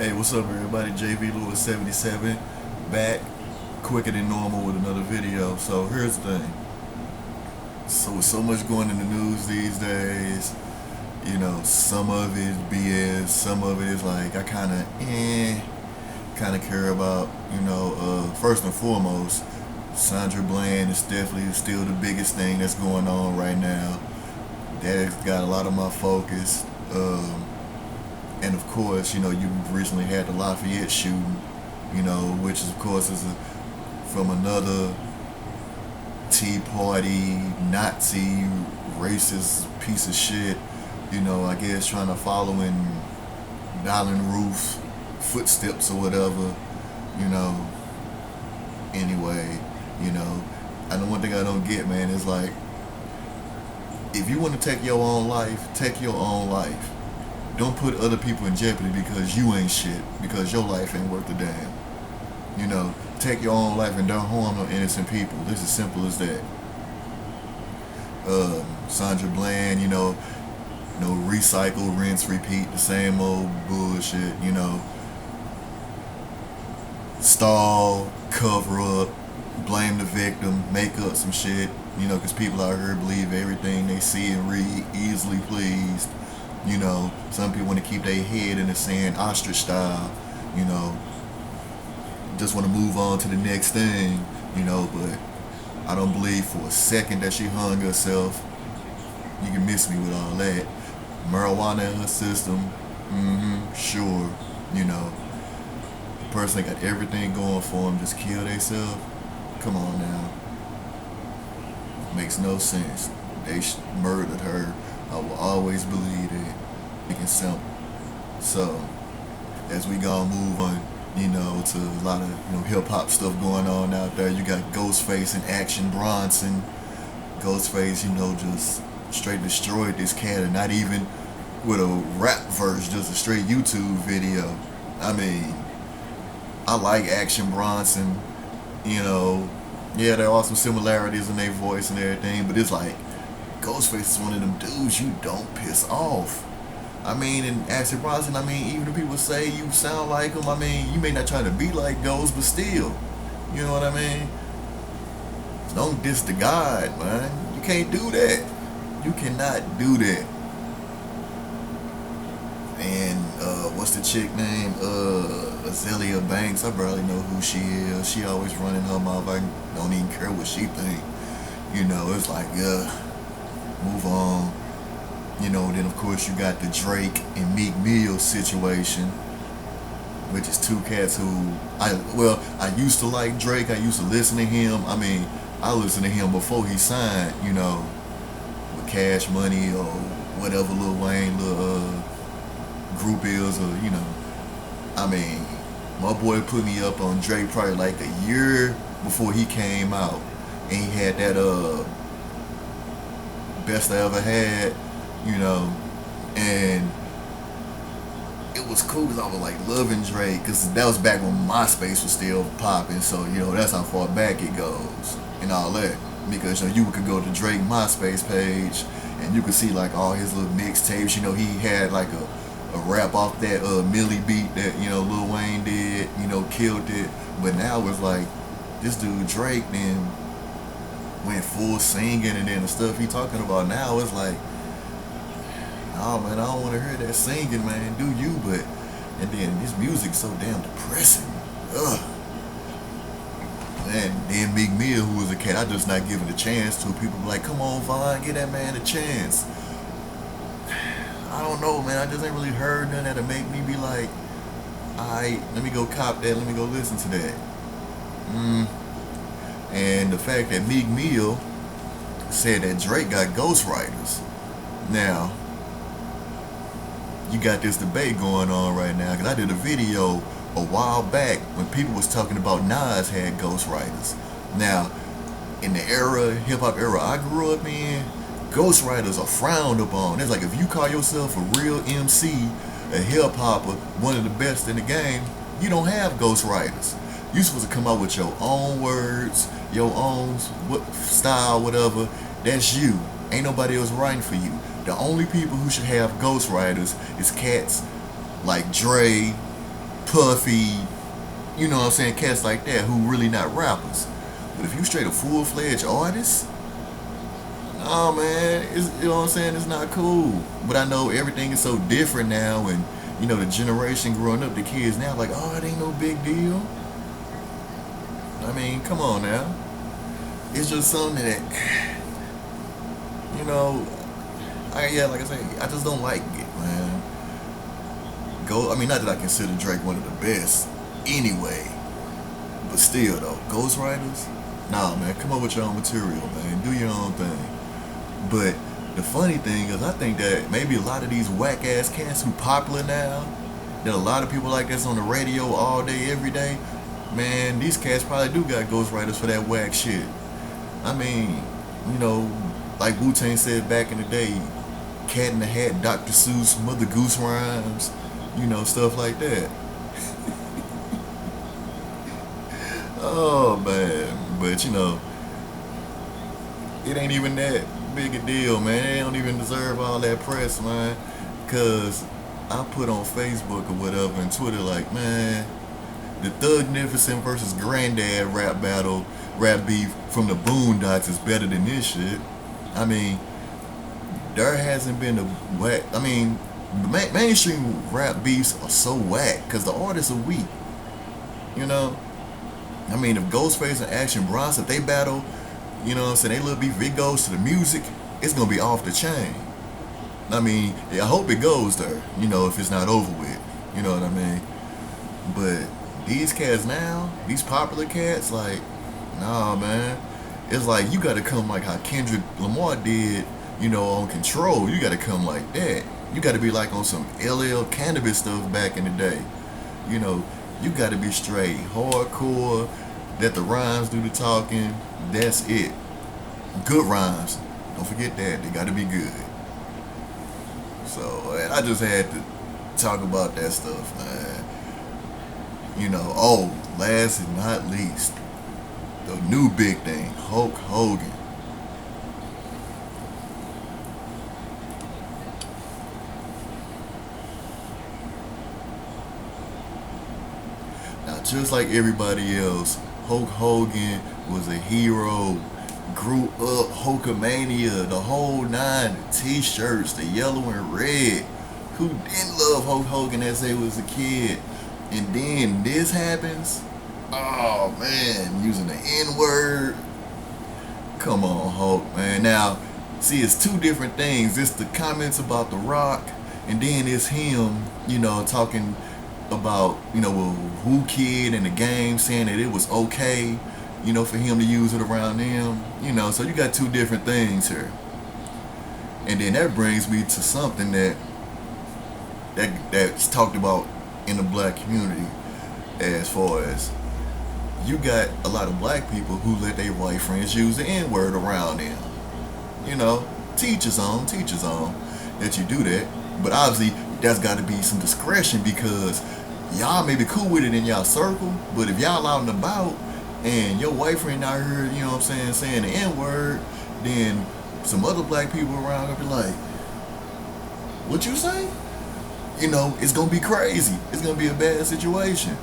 Hey, what's up, everybody? JV Lewis 77 back quicker than normal with another video. So here's the thing. So with so much going in the news these days, some of it is BS, some of it is like I kind of care about. First and foremost, Sandra Bland is definitely still the biggest thing that's going on right now. That got a lot of my focus. And of course, you recently had the Lafayette shooting, which is, of course is from another Tea Party, Nazi, racist piece of shit, I guess trying to follow in Dylan Roof's footsteps or whatever, you know. Anyway, and the one thing I don't get, man, is like, if you want to take your own life, take your own life. Don't put other people in jeopardy because you ain't shit, because your life ain't worth a damn. Take your own life and don't harm no innocent people. This is simple as that. Sandra Bland, recycle, rinse, repeat, the same old bullshit, stall, cover up, blame the victim, make up some shit, because people out here believe everything they see and read, easily pleased. Some people want to keep their head in the sand, ostrich style, just want to move on to the next thing, but I don't believe for a second that she hung herself. You can miss me with all that. Marijuana in her system, sure, the person that got everything going for them just kill themselves. Come on now. Makes no sense. They murdered her. I will always believe it. Making simple. So, as we gonna move on, to a lot of hip hop stuff going on out there. You got Ghostface and Action Bronson. Ghostface, just straight destroyed this cat, and not even with a rap verse, just a straight YouTube video. I mean, I like Action Bronson. Yeah, there are some similarities in their voice and everything, but it's like Ghostface is one of them dudes you don't piss off. I mean, and Action Bronson, even if people say you sound like him, you may not try to be like Ghost, but still, you know what I mean? Don't diss the God, man. You can't do that. You cannot do that. And what's the chick name? Azealia Banks. I barely know who she is. She always running her mouth. I don't even care what she think. It's like, move on. Then of course you got the Drake and Meek Mill situation, which is two cats who I used to like Drake. I used to listen to him. I listened to him before he signed, with Cash Money or whatever Lil Wayne group is, or my boy put me up on Drake probably like a year before he came out, and he had that Best I Ever Had, and it was cool because I was like loving Drake, because that was back when MySpace was still popping, so that's how far back it goes and all that, because you could go to Drake MySpace page and you could see like all his little mixtapes. He had like a rap off that Millie beat that Lil Wayne did, killed it. But now it's like this dude Drake then went full singing, and then the stuff he talking about now is like, oh man, I don't want to hear that singing, man. Do you? But and then this music's so damn depressing. Ugh. And then Meek Mill, who was a cat I just not giving a chance to. People be like, come on, Vaughn, give that man a chance. I don't know, man. I just ain't really heard none that'll make me be like, alright, let me go cop that, let me go listen to that. And the fact that Meek Mill said that Drake got ghostwriters. Now, you got this debate going on right now, because I did a video a while back when people was talking about Nas had ghostwriters. Now, in the hip hop era I grew up in, ghostwriters are frowned upon. It's like, if you call yourself a real MC, a hip hopper, one of the best in the game, you don't have ghostwriters. You supposed to come out with your own words, your own style, whatever. That's you. Ain't nobody else writing for you. The only people who should have ghostwriters is cats like Dre, Puffy, you know what I'm saying, cats like that who really not rappers. But if you straight a full-fledged artist, oh man, you know what I'm saying, it's not cool. But I know everything is so different now, and you know the generation growing up, the kids now like, oh, it ain't no big deal. I mean, come on now. It's just something that, you know, like I say, I just don't like it, man. I mean, not that I consider Drake one of the best anyway, but still though, ghostwriters, nah, man, come up with your own material, man. Do your own thing. But the funny thing is, I think that maybe a lot of these whack ass cats who popular now, that a lot of people like that's on the radio all day, every day, man, these cats probably do got ghostwriters for that whack shit. I mean, you know, like Wu-Tang said back in the day, Cat in the Hat, Dr. Seuss, Mother Goose Rhymes, you know, stuff like that. Oh man, but you know, it ain't even that big a deal, man. They don't even deserve all that press, man. Cause I put on Facebook or whatever and Twitter like, man, the Thugnificent versus Granddad rap battle, rap beef from the Boondocks is better than this shit. I mean, there hasn't been a whack. I mean, mainstream rap beefs are so whack because the artists are weak. You know, I mean, if Ghostface and Action Bronson, if they battle, you know what I'm saying, they little beef, if it goes to the music, it's gonna be off the chain. I mean, yeah, I hope it goes there, you know, if it's not over with. You know what I mean? But these cats now, these popular cats, like, nah, man. It's like you gotta come like how Kendrick Lamar did, you know, on Control. You gotta come like that. You gotta be like on some LL Cannabis stuff back in the day. You know, you gotta be straight hardcore, let the rhymes do the talking. That's it. Good rhymes. Don't forget that. They gotta be good. So, and I just had to talk about that stuff, man. You know, oh, last and not least, the new big thing, Hulk Hogan. Now, just like everybody else, Hulk Hogan was a hero. Grew up Hulkamania, the whole nine, the t-shirts, the yellow and red. Who didn't love Hulk Hogan as they was a kid? And then this happens. Oh man, using the N-word. Come on, Hulk, man. Now, see, it's two different things. It's the comments about The Rock, and then it's him, you know, talking about, you know, Who Kid and the game, saying that it was okay, you know, for him to use it around them. You know, so you got two different things here. And then that brings me to something that's talked about in the black community, as far as you got a lot of black people who let their white friends use the N-word around them. You know, teachers on that you do that. But obviously, that's got to be some discretion, because y'all may be cool with it in y'all circle, but if y'all out and about and your white friend out here, you know what I'm saying the N-word, then some other black people around gonna be like, what you say? You know, it's gonna be crazy. It's gonna be a bad situation.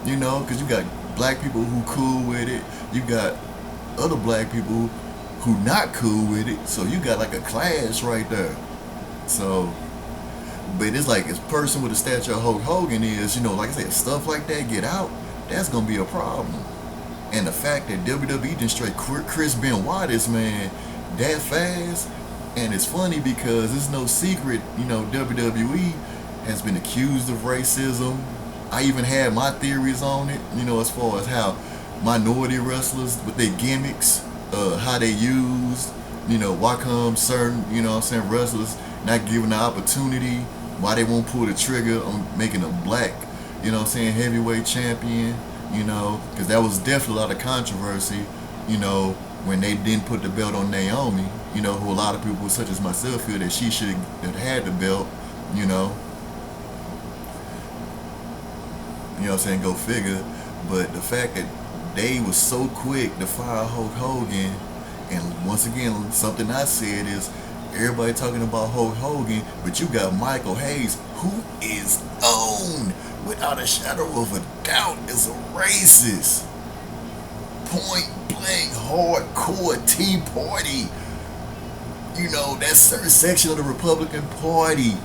You know, because you got black people who cool with it. You got other black people who not cool with it. So you got like a clash right there. So, but it's like, this person with the stature of Hulk Hogan is, you know, like I said, stuff like that get out, that's gonna be a problem. And the fact that WWE just straight Chris Benoit this man that fast, and it's funny because it's no secret, you know, WWE has been accused of racism. I even had my theories on it, you know, as far as how minority wrestlers with their gimmicks, how they used, you know, why come certain, you know what I'm saying, wrestlers not given the opportunity, why they won't pull the trigger on making a black, you know what I'm saying, heavyweight champion, you know, because that was definitely a lot of controversy, you know, when they didn't put the belt on Naomi, you know, who a lot of people such as myself feel that she should have had the belt, you know. You know what I'm saying, go figure. But the fact that they was so quick to fire Hulk Hogan, and once again, something I said is, everybody talking about Hulk Hogan, but you got Michael Hayes, who is owned without a shadow of a doubt, is a racist. Point blank, hardcore Tea Party. You know, that certain section of the Republican Party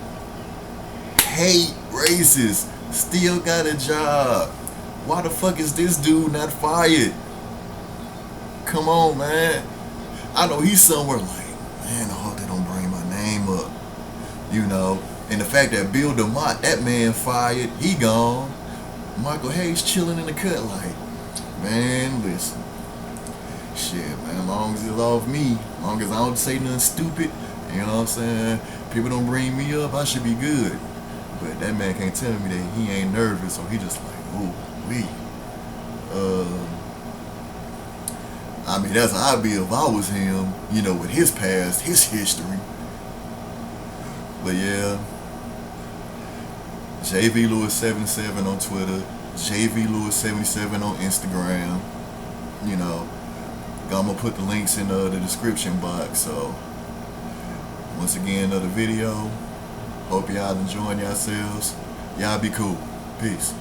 hate racists. Still got a job. Why the fuck is this dude not fired? Come on, man. I know he's somewhere like, man, I hope they don't bring my name up. You know, and the fact that Bill DeMott, that man fired, he gone. Michael Hayes chilling in the cut like, man, listen. Shit, man, long as it's off me, long as I don't say nothing stupid, you know what I'm saying? People don't bring me up, I should be good. But that man can't tell me that he ain't nervous, so he just like, ooh, wee. I mean, that's how I'd be if I was him, you know, with his past, his history. But yeah, JV Lewis 77 on Twitter, JV Lewis 77 on Instagram. You know, I'm gonna put the links in the description box. So once again, another video. Hope y'all enjoying yourselves. Y'all be cool. Peace.